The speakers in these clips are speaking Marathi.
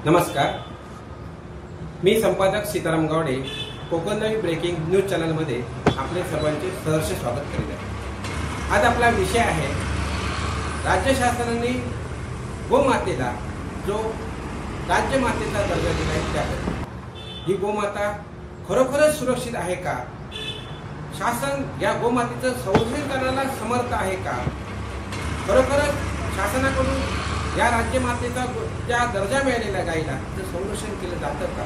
नमस्कार, मी संपादक Sitaram Gawde Konkan live breaking news चॅनलमध्ये आपले सर्वांचे सहर्ष स्वागत करीत आहे। आज आपला विषय आहे राज्य शासनाने गोमातेला जो राज्यमातेचा दर्जा दिला आहे त्याबद्दल। ही गोमाता खरोखरच सुरक्षित आहे का? शासन या गोमातेचं संरक्षण करण्याला समर्थ आहे का? खरोखरच शासनाकडून या राज्यमातेचा ज्या दर्जा मिळालेला गायीला त्याचं संरक्षण केलं जातं का?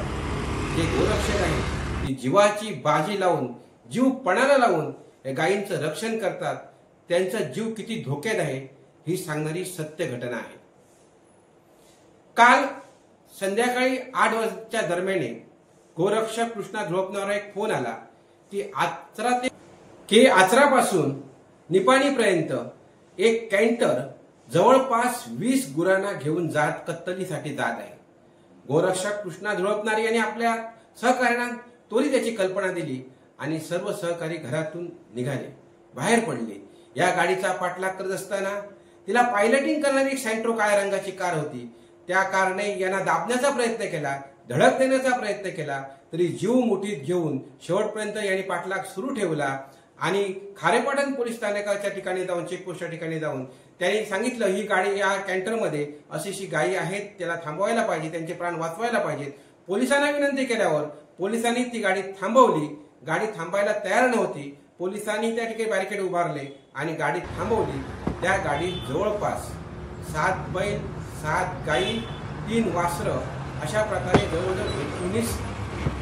जे गोरक्षक आहेत ती जीवाची बाजी लावून, जीव पणाला लावून या गायींचं रक्षण करतात, त्यांचा जीव किती धोक्यात आहे ही सांगणारी सत्य घटना आहे। काल संध्याकाळी 8 वाजताच्या दरम्यान गोरक्षक कृष्णा झोपणारा एक फोन आला की आचरापासून निपाणीपर्यंत एक कॅन्टर जवळपास 20 गुरांना घेऊन कत्तलीसाठी जात आहे। गोरक्षक कृष्णा झोळपणारे यांनी आपल्या सहकार्यांना तोरी त्याची कल्पना दिली आणि सर्व सहकारी घरातून निघाले, बाहेर पडले। या गाडीचा पाठलाग करत असताना तिला पायलटिंग करणारी एक सेंट्रो काळ्या रंगाची कार होती। त्या कारने यांना दाबण्याचा प्रयत्न केला, धडक देण्याचा प्रयत्न केला, तरी जीव मुठीत घेऊन शेवटपर्यंत यांनी पाठलाग सुरू ठेवला आणि खारेपाटण पोलीस स्थानकाच्या ठिकाणी जाऊन, चेकपोस्टच्या ठिकाणी जाऊन त्यांनी सांगितलं ही गाडी या कॅन्टरमध्ये अशी गायी आहेत, त्याला थांबवायला पाहिजे, त्यांचे प्राण वाचवायला पाहिजेत। पोलिसांना विनंती केल्यावर पोलिसांनी ती गाडी थांबवली। गाडी थांबायला तयार नव्हती, पोलिसांनी त्या ठिकाणी बॅरिकेड उभारले आणि गाडी थांबवली। त्या गाडीत जवळपास 7 बैल, 7 गायी, 3 वासरं अशा प्रकारे जवळजवळ 19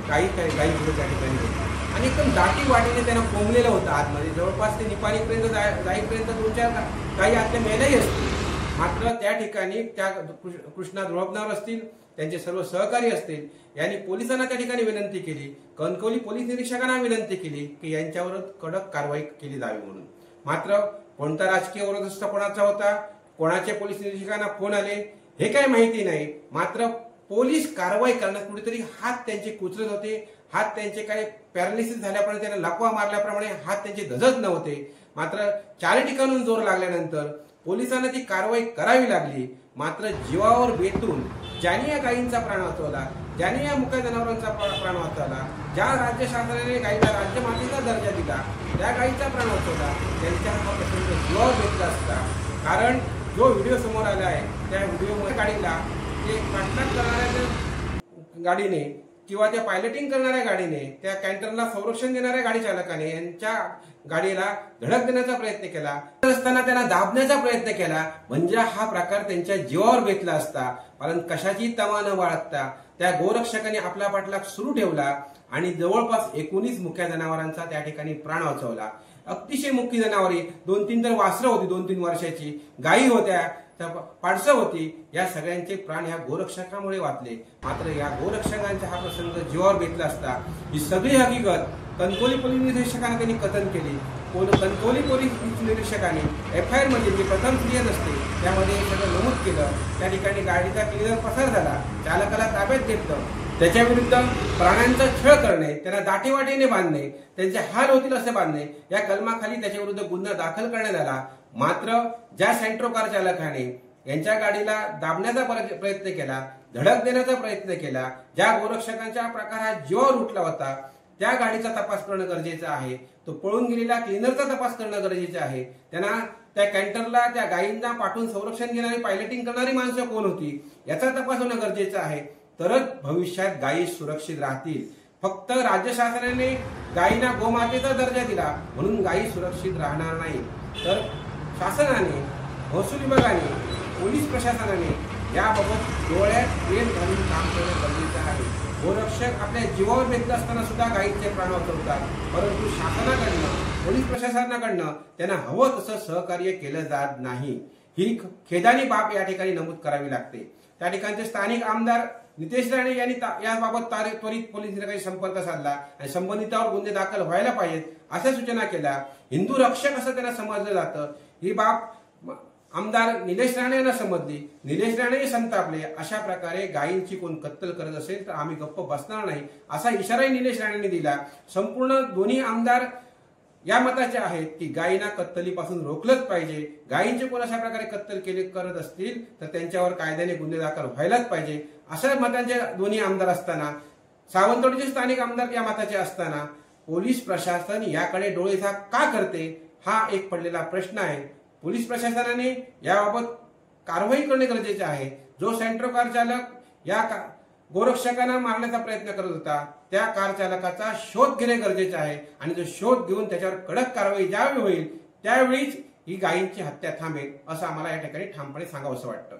गायी त्या ठिकाणी होत्या आणि एकदम दाटी वाटीने त्यांना कोंबलेलं होतं आतमध्ये। जवळपास ते निपाणीपर्यंत जाईपर्यंत 2-4 गायी आतल्या मेल्याही असतील। मात्र त्या ठिकाणी त्या कृष्णा झोळपणार असतील, त्यांचे सर्व सहकारी असतील, यांनी पोलिसांना त्या ठिकाणी विनंती केली, कणकवली पोलीस निरीक्षकांना विनंती केली की यांच्यावर कडक कारवाई केली जावी म्हणून। मात्र कोणता राजकीय विरोधस्त कोणाचा होता, कोणाचे पोलीस निरीक्षकांना फोन आले हे काही माहिती नाही। मात्र पोलीस कारवाई करण्यात कुठेतरी हात त्यांचे कुचरत होते, हात त्यांचे काही पॅरालिसिस झाल्याप्रमाणे, त्यांना लकवा मारल्याप्रमाणे हात त्यांचे धजत नव्हते। मात्र 4 ठिकाणून जोर लागल्यानंतर पोलिसांना ती कारवाई करावी लागली। मात्र जीवावर बेतून ज्यांनी या गायींचा प्राण वाचवला, ज्यांनी या मुक्या जनावरांचा प्राण वाचवला, ज्या राज्य शासनाने गायीला राज्यमातेचा दर्जा दिला, त्या गायीचा प्राण वाचवला, त्यांच्या हा प्रसंग जीवावर बेतला असता। कारण जो व्हिडिओ समोर आला आहे त्या व्हिडिओमध्ये गाडीला ते पाठलाग करणाऱ्या गाडीने किंवा त्या पायलटिंग करणाऱ्या गाडीने, त्या कॅन्टरला संरक्षण देणाऱ्या गाडी चालकाने यांच्या गाडीला धडक देण्याचा प्रयत्न केला असताना त्यांना दाबण्याचा प्रयत्न केला। म्हणजे हा प्रकार त्यांच्या जीवावर बेतला असता। कारण कशाची तमा न बाळगता त्या गोरक्षकाने आपला पाठलाग सुरू ठेवला आणि जवळपास 19 मुक्या जनावरांचा त्या ठिकाणी प्राण वाचवला। अतिशय मुकी जनावरे, 2-3 तर वासरं होती, 2-3 वर्षाची गायी होत्या, पाडसं होती, या सगळ्यांचे प्राण या गोरक्षकामुळे वाचले। मात्र या गोरक्षकांचा हा प्रसंग जीवावर बेतला असता। ही सगळी हकीकत कणकवली पोलीस निरीक्षकांनी त्यांनी कथन केली। कणकवली पोलीस निरीक्षकांनी FIR मध्ये जे प्रथम क्रिया असते त्यामध्ये सगळं नमूद केलं। त्या ठिकाणी गाडीचा क्लिअर पसार झाला, चालकाला ताब्यात घेतलं, त्याच्या विरुद्ध प्राण्यांचा छळ करणे, त्यांना दाटीवाटीने बांधणे, त्यांचे हाल होतील असे बांधणे या कलमाखाली त्याच्या विरुद्ध गुन्हा दाखल करण्यात आला। मात्र ज्या सेंट्रो कार चालकाने यांच्या गाडीला दाबण्याचा प्रयत्न केला, धडक देण्याचा प्रयत्न केला, ज्या गोरक्षकांच्या प्रकारात जीवावर उठला होता, त्या गाडीचा तपास करणं गरजेचं आहे। तो पळून गेलेला क्लिनरचा तपास करणं गरजेचं आहे। त्यांना त्या कॅन्टरला, त्या गायींना पाठवून संरक्षण देणारी, पायलटिंग करणारी माणसं कोण होती याचा तपास होणं गरजेचं आहे। तरच भविष्यात गायी सुरक्षित राहतील। फक्त राज्य शासनाने गायींना गोमातेचा दर्जा दिला म्हणून गायी सुरक्षित राहणार नाही, तर शासनाने, महसूल विभागाने, पोलीस प्रशासनाने याबाबत डोळ्यात तेल घालून काम करणं गरजेचं आहे। गोरक्षक आपल्या जीवावर बेतलं असताना सुद्धा गायीचे प्राण वाचवतात, परंतु शासनाकडनं, पोलीस प्रशासनाकडनं त्यांना हवं तसं सहकार्य केलं जात नाही। ही खेदानी बाब या ठिकाणी नमूद करावी लागते। त्या ठिकाणचे स्थानिक आमदार नितेश राणे यांनी याबाबत त्वरित पोलीस निरीक्षकांशी संपर्क साधला आणि संबंधितांवर गुन्हे दाखल व्हायला पाहिजेत अशा सूचना केल्या। हिंदू रक्षक असं त्यांना समजलं जातं। ही बाब आमदार निलेश राणे यांना समजली, निलेश राणे संतापले। अशा प्रकारे गायींची कोण कत्तल करत असेल तर आम्ही गप्प बसणार नाही असा इशाराही निलेश राणेंनी दिला। संपूर्ण दोन्ही आमदार या मताचे आहेत की गायींना कत्तलीपासून रोखलंच पाहिजे. गायींचे कोण अशा प्रकारे कत्तल करत असतील तर त्यांच्यावर कायद्याने गुन्हे दाखल व्हायलाच पाहिजे. अशा मतांचे दोन्ही आमदार असताना, सावंतवाडीचे स्थानिक आमदार या मताचे असताना पोलीस प्रशासन याकडे डोळेझाक का करते, हा एक पडलेला प्रश्न आहे. पोलीस प्रशासनाने याबाबत कारवाई करणे गरजेचे आहे. जो सेंट्रो कार चालक या गोरक्षकांना मारण्याचा प्रयत्न करत होता त्या कार चालकाचा शोध घेणे गरजेचे आहे आणि जो शोध घेऊन त्याच्यावर कडक कारवाई ज्यावेळी होईल त्यावेळीच ही गायींची हत्या थांबेल, असं आम्हाला या ठिकाणी ठामपणे सांगावंसं वाटतं.